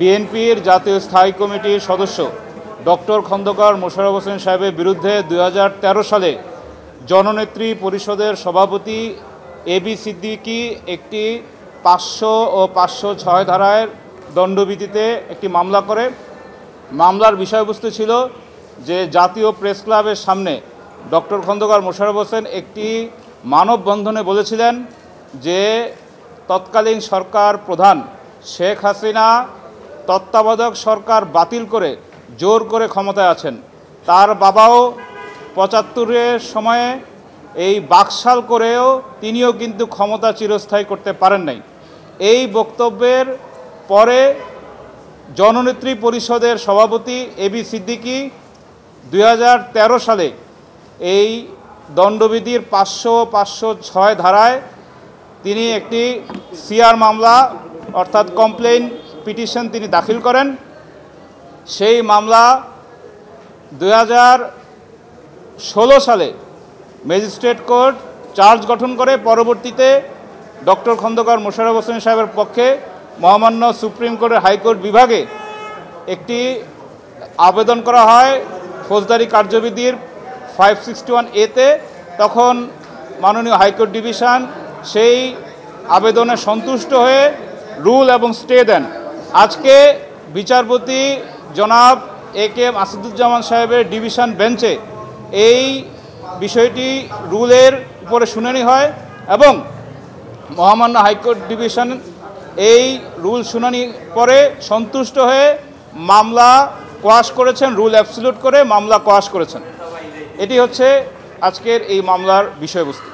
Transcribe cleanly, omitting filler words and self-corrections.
বিএনপির জাতীয় স্থায়ী কমিটির সদস্য ডক্টর খন্দকার মোশাররফ হোসেন সাহেবের বিরুদ্ধে 2013 সালে জননেত্রী পরিষদের সভাপতি এবি সিদ্দিকী একটি 500 ও 506 ধারায় দণ্ডবিধিতে একটি মামলা করে। মামলার বিষয়বস্তু ছিল যে জাতীয় প্রেস ক্লাবের সামনে ডক্টর খন্দকার মোশাররফ হোসেন একটি মানববন্ধনে বলেছিলেন যে তৎকালীন সরকার প্রধান শেখ হাসিনা তত্ত্বাবধায়ক সরকার বাতিল করে জোর করে ক্ষমতায় আছেন। তার বাবাও 75-এর সময়ে এই বাকশাল করেও তিনিও কিন্তু ক্ষমতা চিরস্থায়ী করতে পারেন নাই। এই বক্তব্যের পরে জননেত্রী পরিষদের সভাপতি এবি সিদ্দিকী 2013 সালে এই দণ্ডবিধির 500-506 ধারায় তিনি একটি সিআর মামলা অর্থাৎ কমপ্লেইন পিটিশন তিনি দাখিল করেন। সেই মামলা 2016 সালে ম্যাজিস্ট্রেট কোর্ট চার্জ গঠন করে। পরবর্তীতে ডক্টর খন্দকার মোশাররফ হোসেন সাহেবের পক্ষে মহামান্য সুপ্রিম কোর্টের হাইকোর্ট বিভাগে একটি আবেদন করা হয় ফৌজদারি কার্যবিধির 561A-তে। তখন মাননীয় হাইকোর্ট ডিভিশন সেই আবেদনে সন্তুষ্ট হয়ে রুল এবং স্টে দেন। আজকে বিচারপতি জনাব A.K.M. আসাদুজ্জামান সাহেবের ডিভিশন বেঞ্চে এই বিষয়টি রুলের উপরে শুনানি হয় এবং মহামান্য হাইকোর্ট ডিভিশন এই রুল শুনানি পরে সন্তুষ্ট হয়ে মামলা কোয়াশ করেছেন, রুল অ্যাবসলিউট করে মামলা কোয়াশ করেছেন। এটি হচ্ছে আজকের এই মামলার বিষয়বস্তু।